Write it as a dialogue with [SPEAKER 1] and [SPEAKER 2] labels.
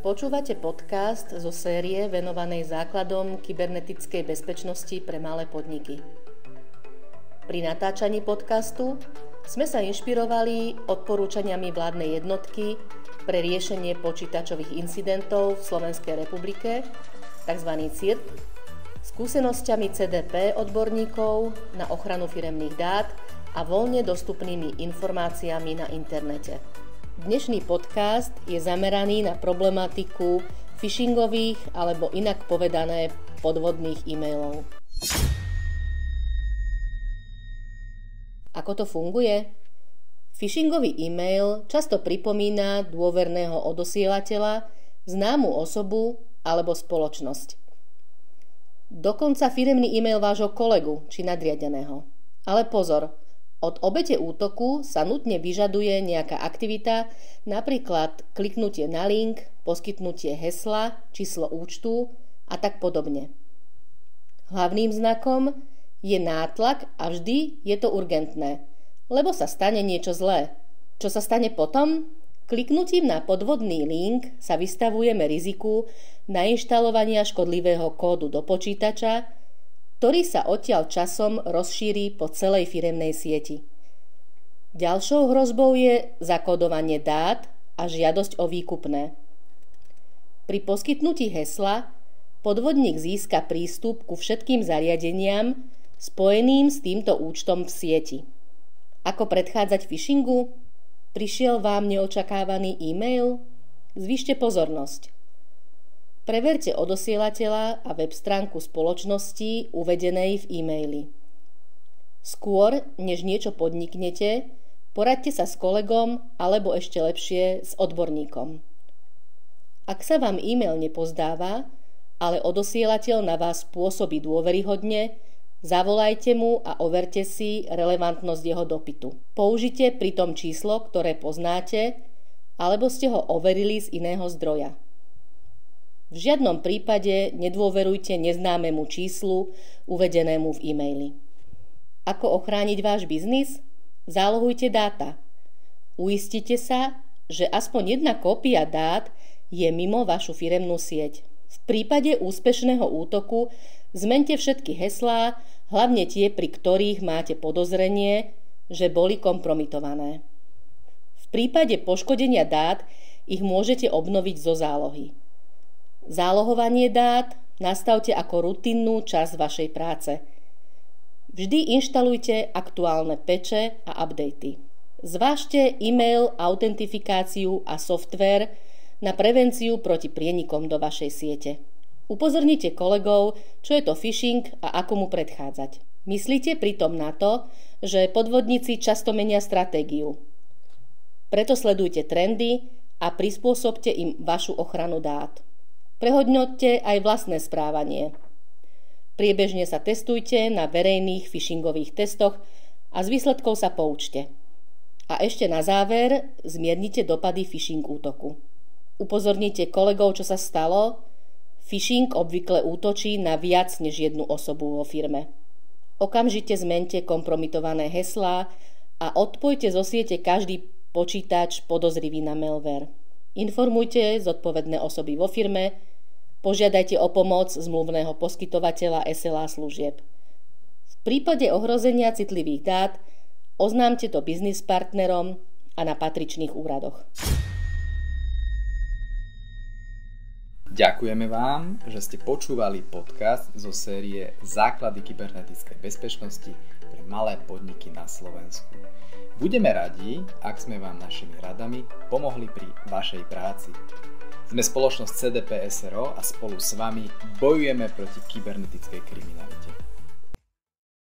[SPEAKER 1] Počúvate podcast zo série venovanej základom kybernetickej bezpečnosti pre malé podniky. Pri natáčaní podcastu sme sa inšpirovali odporúčaniami vládnej jednotky pre riešenie počítačových incidentov v Slovenskej republike, tzv. CIRT, skúsenosťami CDP odborníkov na ochranu firemných dát a voľne dostupnými informáciami na internete. Dnešný podcast je zameraný na problematiku phishingových alebo inak povedané podvodných e-mailov. Ako to funguje? Phishingový e-mail často pripomína dôverného odosielateľa, známu osobu alebo spoločnosť. Dokonca firemný e-mail vášho kolegu či nadriadeného. Ale pozor! Od obete útoku sa nutne vyžaduje nejaká aktivita, napríklad kliknutie na link, poskytnutie hesla, číslo účtu a tak podobne. Hlavným znakom je nátlak a vždy je to urgentné, lebo sa stane niečo zlé. Čo sa stane potom? Kliknutím na podvodný link sa vystavujeme riziku nainštalovania škodlivého kódu do počítača, ktorý sa odtiaľ časom rozšíri po celej firemnej sieti. Ďalšou hrozbou je zakódovanie dát a žiadosť o výkupné. Pri poskytnutí hesla podvodník získa prístup ku všetkým zariadeniam spojeným s týmto účtom v sieti. Ako predchádzať phishingu? Prišiel vám neočakávaný e-mail? Zvýšte pozornosť. Preverte odosielateľa a web stránku spoločnosti uvedenej v e-maili. Skôr, než niečo podniknete, poraďte sa s kolegom alebo ešte lepšie s odborníkom. Ak sa vám e-mail nepozdáva, ale odosielateľ na vás pôsobí dôveryhodne, zavolajte mu a overte si relevantnosť jeho dopytu. Použite pritom číslo, ktoré poznáte, alebo ste ho overili z iného zdroja. V žiadnom prípade nedôverujte neznámemu číslu uvedenému v e-maili. Ako ochrániť váš biznis? Zálohujte dáta. Uistite sa, že aspoň jedna kópia dát je mimo vašu firemnú sieť. V prípade úspešného útoku zmente všetky heslá, hlavne tie, pri ktorých máte podozrenie, že boli kompromitované. V prípade poškodenia dát ich môžete obnoviť zo zálohy. Zálohovanie dát nastavte ako rutinnú časť vašej práce. Vždy inštalujte aktuálne patche a updaty. Zvážte e-mail, autentifikáciu a software na prevenciu proti prienikom do vašej siete. Upozornite kolegov, čo je to phishing a ako mu predchádzať. Myslíte pritom na to, že podvodníci často menia stratégiu. Preto sledujte trendy a prispôsobte im vašu ochranu dát. Prehodnoťte aj vlastné správanie. Priebežne sa testujte na verejných phishingových testoch a z výsledkov sa poučte. A ešte na záver zmiernite dopady phishing útoku. Upozornite kolegov, čo sa stalo. Phishing obvykle útočí na viac než jednu osobu vo firme. Okamžite zmente kompromitované heslá a odpojte zo siete každý počítač podozrivý na malware. Informujte zodpovedné osoby vo firme, požiadajte o pomoc zmluvného poskytovateľa SLA služieb. V prípade ohrozenia citlivých dát oznámte to biznis partnerom a na patričných úradoch.
[SPEAKER 2] Ďakujeme vám, že ste počúvali podcast zo série Základy kybernetickej bezpečnosti pre malé podniky na Slovensku. Budeme radi, ak sme vám našimi radami pomohli pri vašej práci. Sme spoločnosť CDP SRO a spolu s vami bojujeme proti kybernetickej kriminalite.